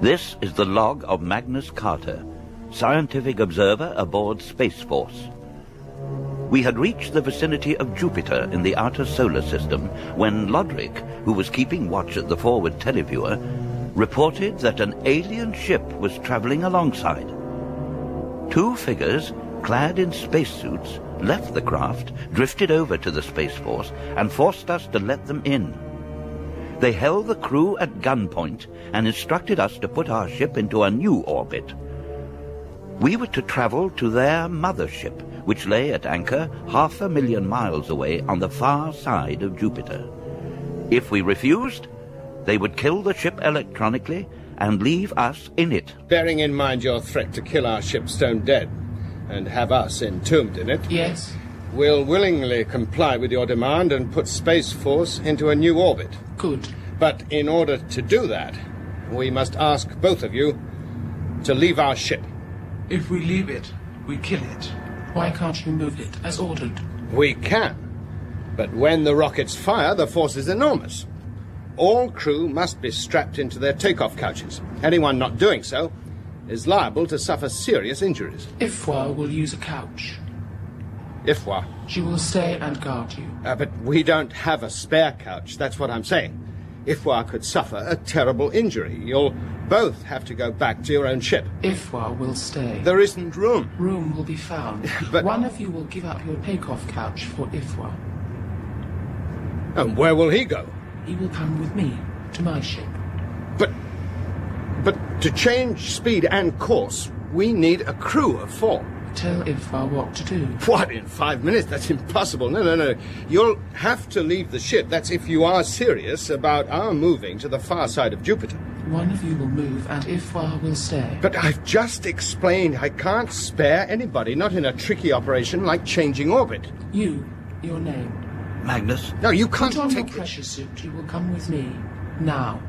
This is the log of Magnus Carter, scientific observer aboard Space Force. We had reached the vicinity of Jupiter in the outer solar system when Lodric, who was keeping watch at the forward televiewer, reported that an alien ship was traveling alongside. Two figures, clad in spacesuits, left the craft, drifted over to the Space Force, and forced us to let them in. They held the crew at gunpoint and instructed us to put our ship into a new orbit. We were to travel to their mothership, which lay at anchor 500,000 miles away on the far side of Jupiter. If we refused, they would kill the ship electronically and leave us in it. Bearing in mind your threat to kill our ship stone dead and have us entombed in it... Yes? We'll willingly comply with your demand and put Space Force into a new orbit. Good. But in order to do that, we must ask both of you to leave our ship. If we leave it, we kill it. Why can't you move it, as ordered? We can. But when the rockets fire, the force is enormous. All crew must be strapped into their takeoff couches. Anyone not doing so is liable to suffer serious injuries. Ifwa will use a couch. Ifwa? She will stay and guard you. But we don't have a spare couch, that's what I'm saying. Ifwa could suffer a terrible injury. You'll both have to go back to your own ship. Ifwa will stay. There isn't room. Room will be found. But one of you will give up your takeoff couch for Ifwa. And where will he go? He will come with me to my ship. But to change speed and course, we need a crew of 4. Tell Ifwa what to do. What, in 5 minutes? That's impossible. No. You'll have to leave the ship. That's if you are serious about our moving to the far side of Jupiter. One of you will move and Ifwa will stay. But I've just explained I can't spare anybody, not in a tricky operation like changing orbit. You, your name. Magnus? No, you can't Put on take your pressure suit. You will come with me. Now.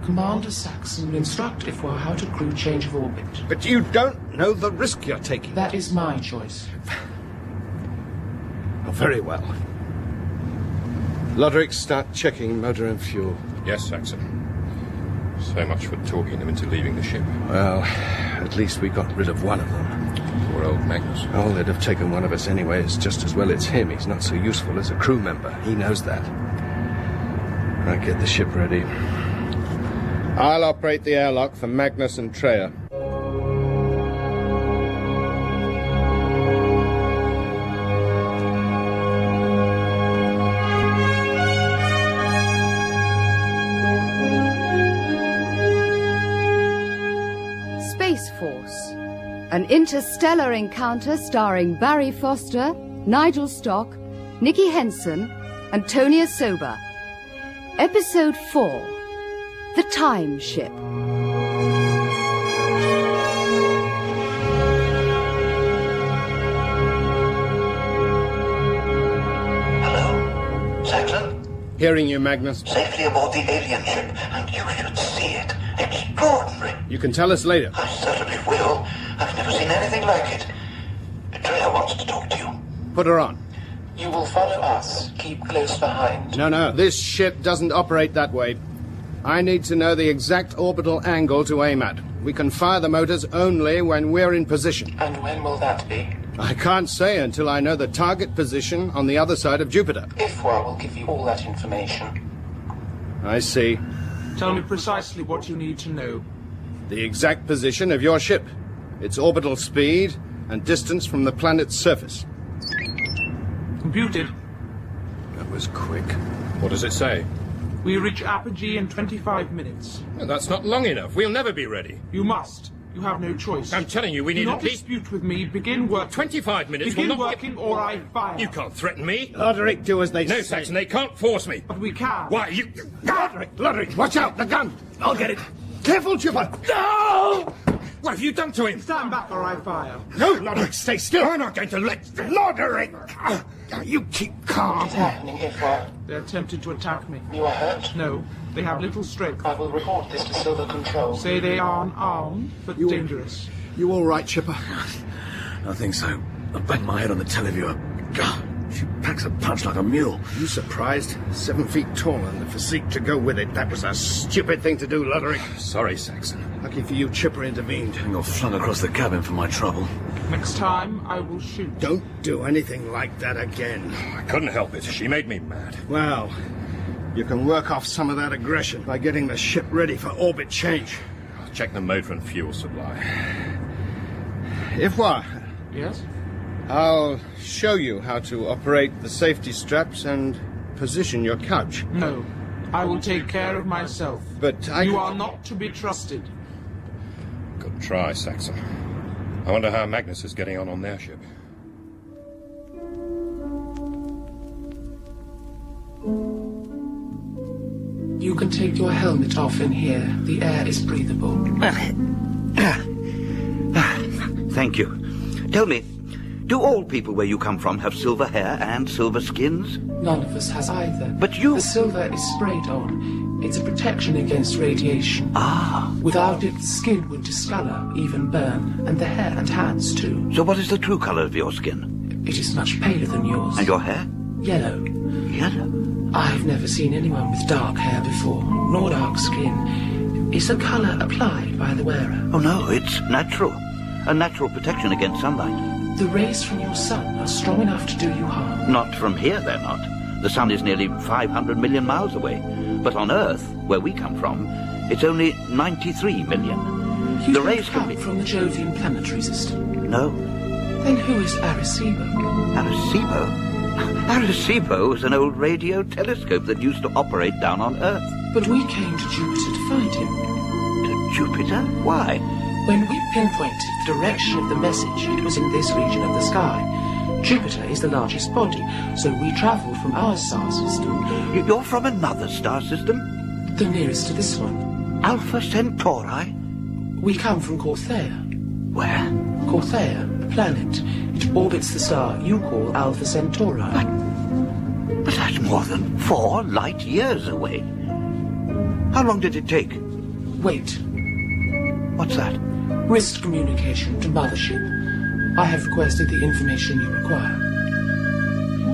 Commander Saxon will instruct Ifwa how to crew change of orbit. But you don't know the risk you're taking. That is my choice. Oh, very well. Lodric, start checking motor and fuel. Yes, Saxon. So much for talking them into leaving the ship. Well, at least we got rid of one of them. Poor old Magnus. Oh, they'd have taken one of us anyway. It's just as well it's him. He's not so useful as a crew member. He knows that. Right, get the ship ready. I'll operate the airlock for Magnus and Treya. Space Force, an interstellar encounter starring Barry Foster, Nigel Stock, Nicky Henson, and Tonya Sober. Episode 4. The Time Ship. Hello? Saxon? Hearing you, Magnus. Safely aboard the alien ship, and you should see it. Extraordinary. You can tell us later. I certainly will. I've never seen anything like it. Treya wants to talk to you. Put her on. You will follow us. Keep close behind. No. This ship doesn't operate that way. I need to know the exact orbital angle to aim at. We can fire the motors only when we're in position. And when will that be? I can't say until I know the target position on the other side of Jupiter. Ifwa will give you all that information. I see. Tell me precisely what you need to know. The exact position of your ship, its orbital speed, and distance from the planet's surface. Computed. That was quick. What does it say? We reach apogee in 25 minutes. Well, that's not long enough. We'll never be ready. You must. You have no choice. I'm telling you, we need Do not at least... dispute with me. Begin work. 25 minutes Begin will not... working or I fire. You can't threaten me. Lodric, do as they say. No, Saxon, they can't force me. But we can. Why, you... Lodric, watch out, the gun! I'll get it. Careful, Chipper! No! What have you done to him? Stand back or I fire. No, Lodric, stay still! I'm not going to let... Lodric! You keep calm. What's happening, Ifwa? They're attempting to attack me. You are hurt? No, they have little strength. I will report this to Silver Control. Say they are unarmed, but dangerous. You all right, Chipper? I think so. I banged my head on the televiewer. God, she packs a punch like a mule. You surprised? 7 feet tall and the physique to go with it. That was a stupid thing to do, Lodric. Sorry, Saxon. Lucky for you, Chipper intervened. I got flung across the cabin for my trouble. Next time, I will shoot. Don't do anything like that again. I couldn't help it. She made me mad. Well, you can work off some of that aggression by getting the ship ready for orbit change. I'll check the motor and fuel supply. If what? Yes? I'll show you how to operate the safety straps and position your couch. No. I will take care of myself. But You are not to be trusted. Good try, Saxon. I wonder how Magnus is getting on their ship. You can take your helmet off in here. The air is breathable. Thank you. Tell me, do all people where you come from have silver hair and silver skins? None of us has either. But you... The silver is sprayed on. It's a protection against radiation. Ah. Without it, the skin would discolor, even burn, and the hair and hands too. So what is the true color of your skin? It is much paler than yours. And your hair? Yellow. Yellow? I've never seen anyone with dark hair before, nor dark skin. Is the color applied by the wearer? Oh no, it's natural. A natural protection against sunlight. The rays from your sun are strong enough to do you harm. Not from here, they're not. The sun is nearly 500 million miles away. But on Earth, where we come from, it's only 93 million. You The don't rays can come be... from the Jovian planetary system. No. Then who is Arecibo? Arecibo? Arecibo is an old radio telescope that used to operate down on Earth. But we came to Jupiter to find him. To Jupiter? Why? When we pinpointed the direction of the message, it was in this region of the sky. Jupiter is the largest body, so we travelled from our star system. You're from another star system? The nearest to this one. Alpha Centauri? We come from Corthea. Where? Corthea, a planet. It orbits the star you call Alpha Centauri. But that's more than 4 light years away. How long did it take? Wait. What's that? Wrist communication to Mothership. I have requested the information you require.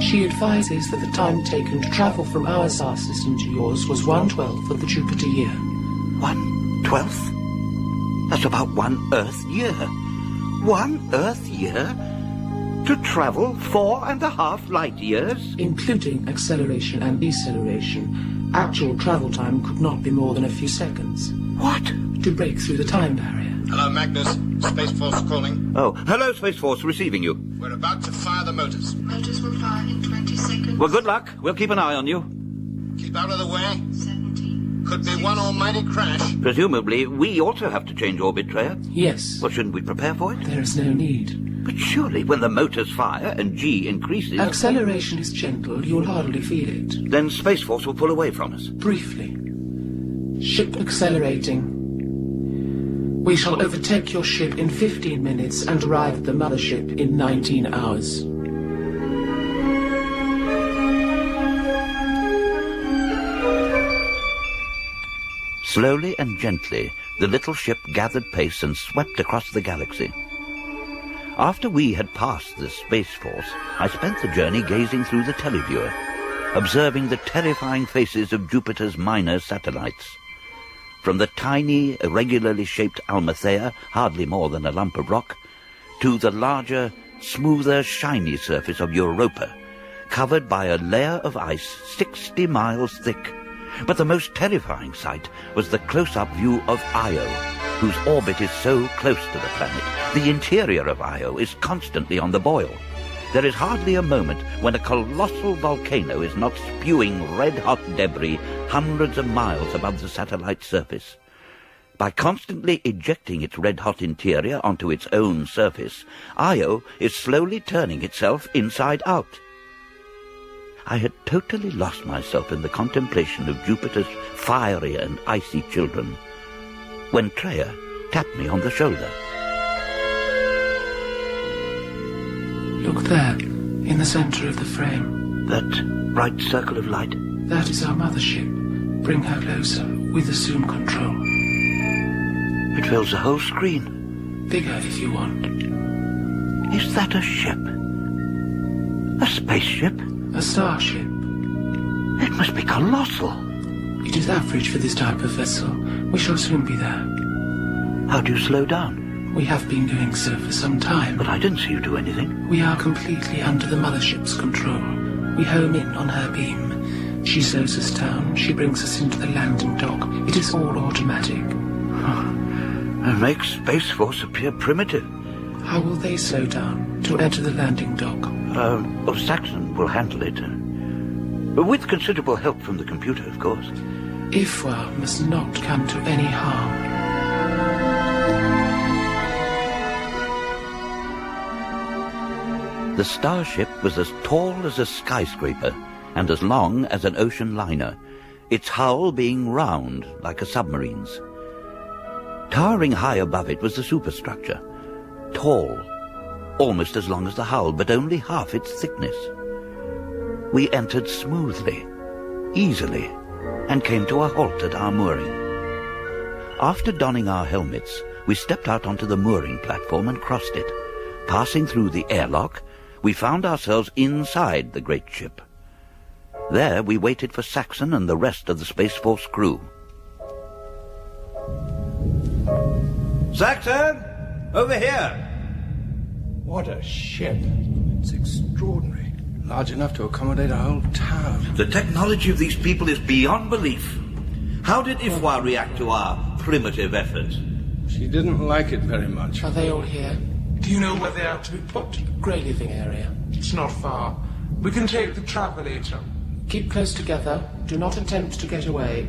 She advises that the time taken to travel from our star system to yours was 1/12 of the Jupiter year. 1/12? That's about 1 Earth year. 1 Earth year? To travel 4.5 light years? Including acceleration and deceleration, actual travel time could not be more than a few seconds. What? To break through the time barrier. Hello, Magnus. Space Force calling. Oh, hello, Space Force, receiving you. We're about to fire the motors. Motors will fire in 20 seconds. Well, good luck. We'll keep an eye on you. Keep out of the way. 17. Could be one almighty crash. Presumably, we also have to change orbit, Treya. Yes. Well, shouldn't we prepare for it? There is no need. But surely, when the motors fire and G increases... Acceleration is gentle. You'll hardly feel it. Then Space Force will pull away from us. Briefly. Ship accelerating. We shall overtake your ship in 15 minutes and arrive at the mothership in 19 hours. Slowly and gently, the little ship gathered pace and swept across the galaxy. After we had passed the Space Force, I spent the journey gazing through the televiewer, observing the terrifying faces of Jupiter's minor satellites. From the tiny, irregularly shaped Almathea, hardly more than a lump of rock, to the larger, smoother, shiny surface of Europa, covered by a layer of ice 60 miles thick. But the most terrifying sight was the close-up view of Io, whose orbit is so close to the planet. The interior of Io is constantly on the boil. There is hardly a moment when a colossal volcano is not spewing red-hot debris hundreds of miles above the satellite's surface. By constantly ejecting its red-hot interior onto its own surface, Io is slowly turning itself inside out. I had totally lost myself in the contemplation of Jupiter's fiery and icy children, when Treya tapped me on the shoulder. Look there, in the center of the frame. That bright circle of light? That is our mothership. Bring her closer, with assume control. It fills the whole screen. Bigger if you want. Is that a ship? A spaceship? A starship. It must be colossal. It is average for this type of vessel. We shall soon be there. How do you slow down? We have been doing so for some time. But I didn't see you do anything. We are completely under the mothership's control. We home in on her beam. She slows us down. She brings us into the landing dock. It is all automatic. It makes Space Force appear primitive. How will they slow down to enter the landing dock? Saxon will handle it. With considerable help from the computer, of course. IF-4 must not come to any harm. The starship was as tall as a skyscraper and as long as an ocean liner, its hull being round like a submarine's. Towering high above it was the superstructure, tall, almost as long as the hull, but only half its thickness. We entered smoothly, easily, and came to a halt at our mooring. After donning our helmets, we stepped out onto the mooring platform and crossed it. Passing through the airlock, we found ourselves inside the great ship. There we waited for Saxon and the rest of the Space Force crew. Saxon! Over here! What a ship. It's extraordinary. Large enough to accommodate a whole town. The technology of these people is beyond belief. How did IF-4 react to our primitive efforts? She didn't like it very much. Are they all here? Do you know where they are to be put? Grey living area. It's not far. We can take the travelator. Keep close together. Do not attempt to get away.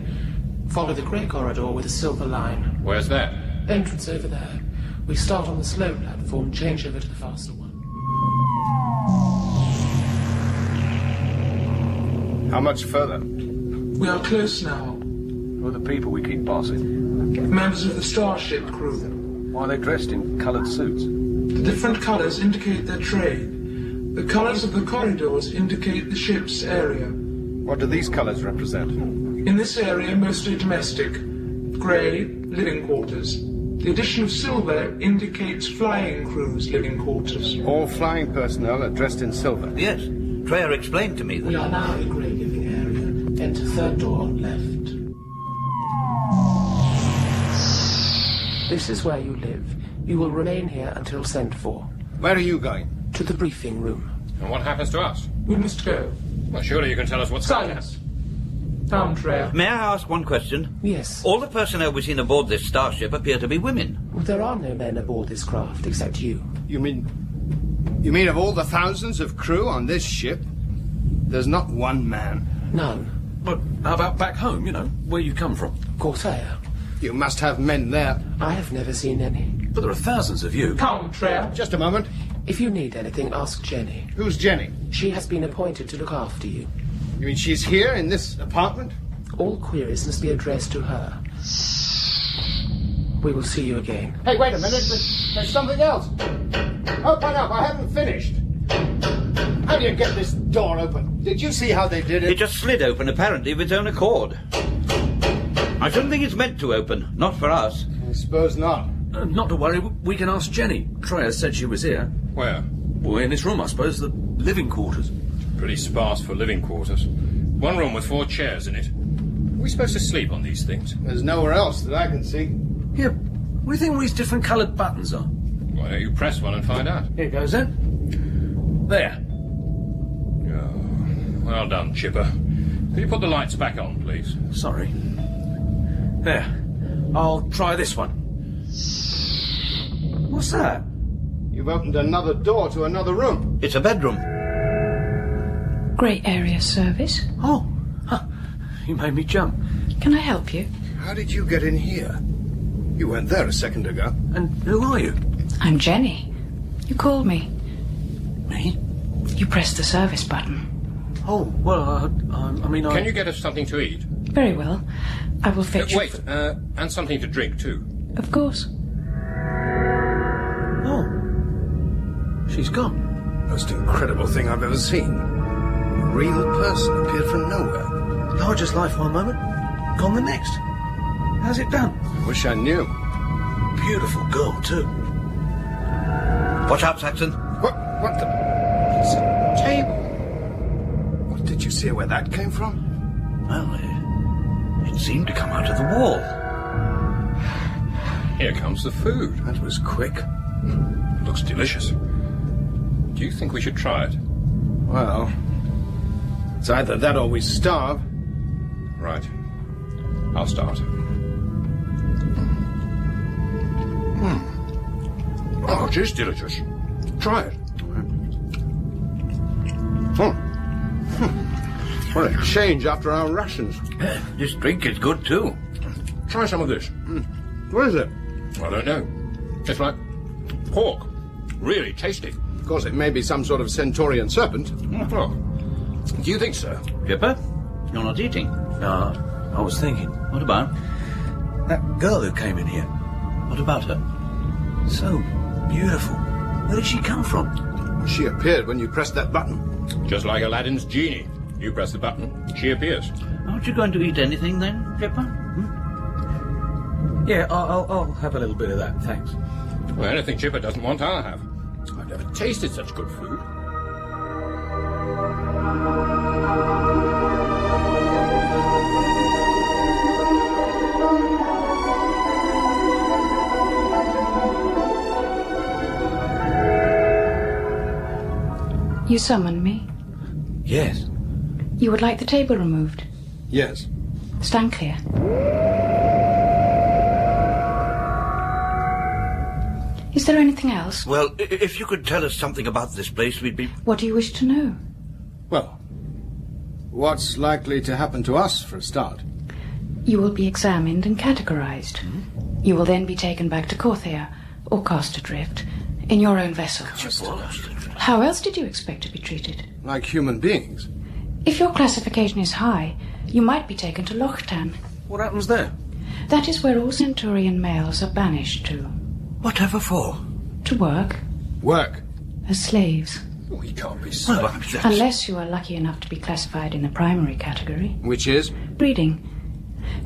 Follow the grey corridor with a silver line. Where's that? Entrance over there. We start on the slow platform, change over to the faster one. How much further? We are close now. Who are the people we keep passing? Members of the starship crew. Why are they dressed in coloured suits? The different colours indicate their trade. The colours of the corridors indicate the ship's area. What do these colours represent? In this area, mostly domestic. Grey, living quarters. The addition of silver indicates flying crew's living quarters. All flying personnel are dressed in silver. Yes. Treya explained to me that... We are now in grey living area. Enter third door on left. This is where you live. You will remain here until sent for. Where are you going? To the briefing room. And what happens to us? We must go. Well, surely you can tell us what's Silence. Down, Treya. May I ask one question? Yes. All the personnel we've seen aboard this starship appear to be women. There are no men aboard this craft except you. You mean of all the thousands of crew on this ship, there's not one man? None. But how about back home, where you come from? Corsair. You must have men there. I have never seen any. But there are thousands of you. Come, Treya. Just a moment. If you need anything, ask Jenny. Who's Jenny? She has been appointed to look after you. You mean she's here in this apartment? All queries must be addressed to her. We will see you again. Hey, wait a minute. There's something else. Open up. I haven't finished. How do you get this door open? Did you see how they did it? It just slid open, apparently, of its own accord. I shouldn't think it's meant to open. Not for us. I suppose not. Not to worry, we can ask Jenny. Treya said she was here. Where? Well, in this room, I suppose, the living quarters. Pretty sparse for living quarters. One room with 4 chairs in it. Are we supposed to sleep on these things? There's nowhere else that I can see. Here, what do you think all these different coloured buttons are? Why don't you press one and find out? Here goes then. There. Oh, well done, Chipper. Can you put the lights back on, please? Sorry. There. I'll try this one. What's that? You've opened another door to another room. It's a bedroom. Grey area service. Oh, you made me jump. Can I help you? How did you get in here? You weren't there a second ago. And who are you? I'm Jenny. You called me. Me? You pressed the service button. Oh, well, I mean, Can you get us something to eat? Very well. I will fetch you... Wait, and something to drink, too. Of course. Oh. She's gone. Most incredible thing I've ever seen. A real person appeared from nowhere. Largest life one moment, gone the next. How's it done? I wish I knew. Beautiful girl, too. Watch out, Saxon. What the... It's a table. What, did you see where that came from? Well, it seemed to come out of the wall. Here comes the food. That was quick. Looks delicious. Do you think we should try it? Well, it's either that or we starve. Right. I'll start. Oh, it is delicious. Try it. What a change after our rations. This drink is good, too. Try some of this. What is it? I don't know. It's like pork. Really tasty. Of course, it may be some sort of centaurian serpent. Oh. Do you think so? Chipper, you're not eating. No, I was thinking. What about? That girl who came in here. What about her? So beautiful. Where did she come from? She appeared when you pressed that button. Just like Aladdin's genie. You press the button, she appears. Aren't you going to eat anything then, Chipper? Yeah, I'll have a little bit of that, thanks. Well, anything Chipper doesn't want, I'll have. I've never tasted such good food. You summoned me? Yes. You would like the table removed? Yes. Stand clear. Is there anything else? Well, if you could tell us something about this place, we'd be... What do you wish to know? Well, what's likely to happen to us, for a start? You will be examined and categorized. You will then be taken back to Corthea, or cast adrift, in your own vessel. How else did you expect to be treated? Like human beings. If your classification is high, you might be taken to Lochtan. What happens there? That is where all Centaurian males are banished to. Whatever for? To work. Work? As slaves. Oh, he can't be so. Well, Unless you are lucky enough to be classified in the primary category. Which is? Breeding.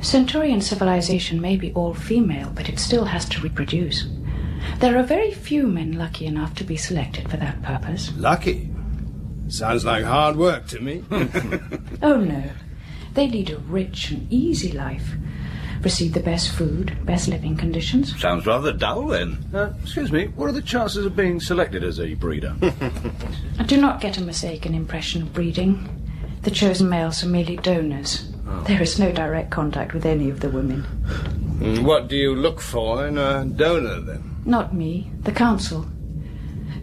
Centaurian civilization may be all female, but it still has to reproduce. There are very few men lucky enough to be selected for that purpose. Lucky? Sounds like hard work to me. Oh, no. They lead a rich and easy life. Receive the best food, best living conditions. Sounds rather dull, then. Excuse me, what are the chances of being selected as a breeder? Do not get a mistaken impression of breeding. The chosen males are merely donors. Oh. There is no direct contact with any of the women. What do you look for in a donor, then? Not me, the council.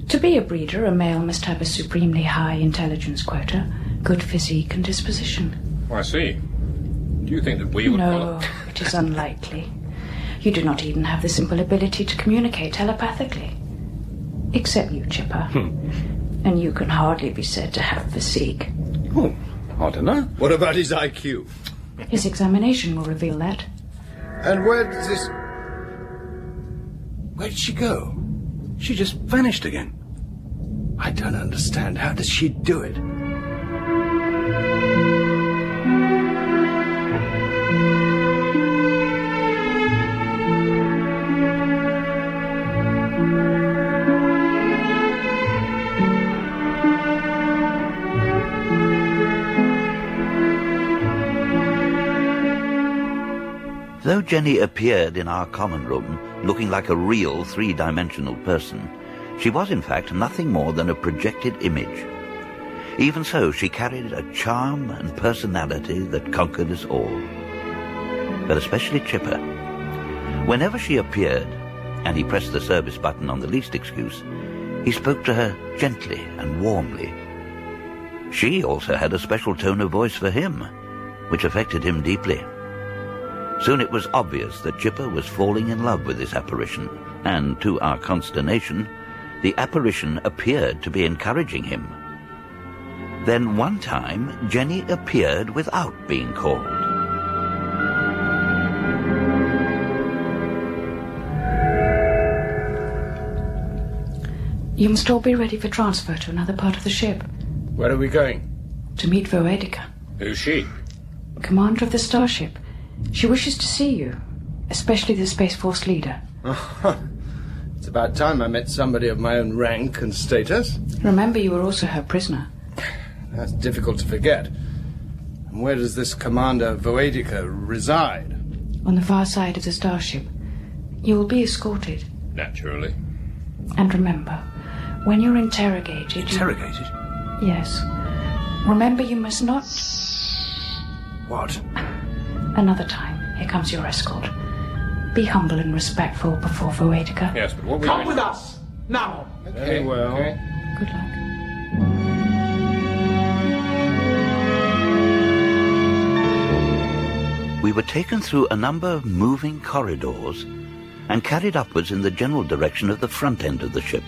To be a breeder, a male must have a supremely high intelligence quota, good physique and disposition. Oh, I see. Do you think that we would... No, it is unlikely. You do not even have the simple ability to communicate telepathically. Except you, Chipper. And you can hardly be said to have physique. Oh, I don't know. What about his IQ? His examination will reveal that. And where does this... Where did she go? She just vanished again. I don't understand. How does she do it? Though Jenny appeared in our common room looking like a real three-dimensional person, she was in fact nothing more than a projected image. Even so, she carried a charm and personality that conquered us all. But especially Chipper. Whenever she appeared, and he pressed the service button on the least excuse, he spoke to her gently and warmly. She also had a special tone of voice for him, which affected him deeply. Soon it was obvious that Chipper was falling in love with this apparition, and to our consternation, the apparition appeared to be encouraging him. Then one time, Jenny appeared without being called. You must all be ready for transfer to another part of the ship. Where are we going? To meet Voedica. Who's she? Commander of the starship. She wishes to see you, especially the Space Force leader. It's about time I met somebody of my own rank and status. Remember, you were also her prisoner. That's difficult to forget. And where does this Commander Voedica reside? On the far side of the starship. You will be escorted. Naturally. And remember, when you're interrogated... Interrogated? Yes. Remember, you must not... What? Another time. Here comes your escort. Be humble and respectful before Voedica. Yes, but what we... Come with us! Now! Very well. Okay. Good luck. We were taken through a number of moving corridors and carried upwards in the general direction of the front end of the ship.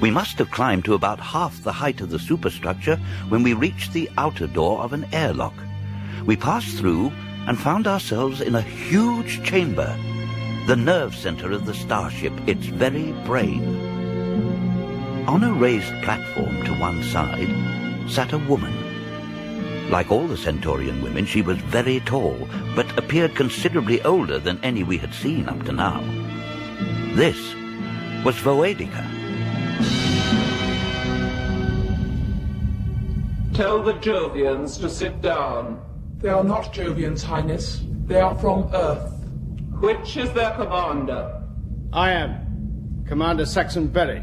We must have climbed to about half the height of the superstructure when we reached the outer door of an airlock. We passed through and found ourselves in a huge chamber, the nerve center of the starship, its very brain. On a raised platform to one side sat a woman. Like all the Centaurian women, she was very tall, but appeared considerably older than any we had seen up to now. This was Voedica. Tell the Jovians to sit down. They are not Jovians, Highness. They are from Earth. Which is their commander? I am. Commander Saxon Berry.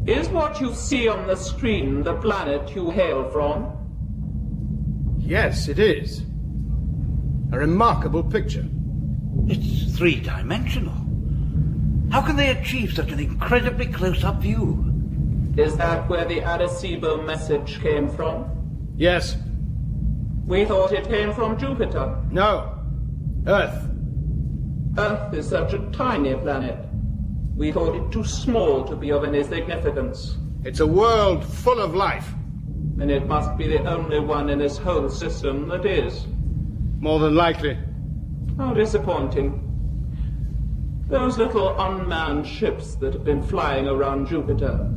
Is what you see on the screen the planet you hail from? Yes, it is. A remarkable picture. It's three-dimensional. How can they achieve such an incredibly close-up view? Is that where the Arecibo message came from? Yes. We thought it came from Jupiter. No. Earth. Earth is such a tiny planet. We thought it too small to be of any significance. It's a world full of life. And it must be the only one in this whole system that is. More than likely. How disappointing. Those little unmanned ships that have been flying around Jupiter,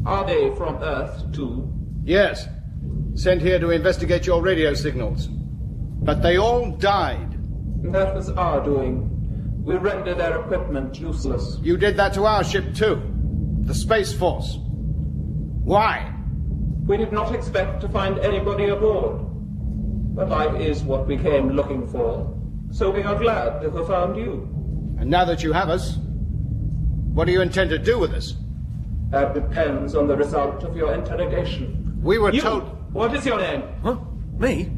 are they from Earth too? Yes. Sent here to investigate your radio signals. But they all died. That was our doing. We rendered their equipment useless. You did that to our ship too. The Space Force. Why? We did not expect to find anybody aboard. But life is what we came looking for. So we are glad to have found you. And now that you have us, what do you intend to do with us? That depends on the result of your interrogation. We were you, told... What is your name? Huh? Me?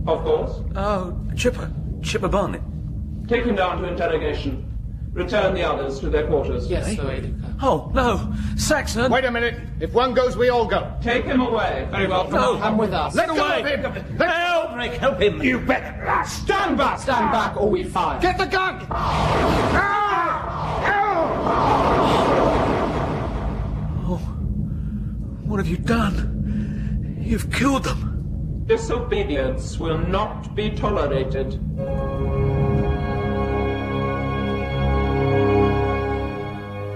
Of course. Oh, Chipper. Chipper Barnett. Take him down to interrogation. Return the others to their quarters. Yes, Voedica. Oh, no. Saxon! Wait a minute. If one goes, we all go. Take him away. Very well. No. Come with us. Let go of him! Help! Help him! You better... Stand back! Stand back, or we fire. Get the gun! Oh, what have you done? You've killed them. Disobedience will not be tolerated.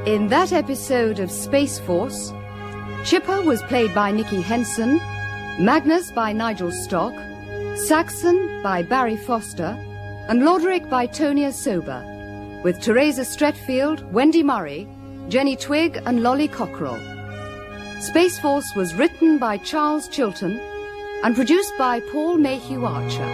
In that episode of Space Force, Chipper was played by Nicky Henson, Magnus by Nigel Stock, Saxon by Barry Foster, and Loderick by Tonya Sober, with Teresa Stretfield, Wendy Murray, Jenny Twigg and Lolly Cockrell. Space Force was written by Charles Chilton and produced by Paul Mayhew Archer.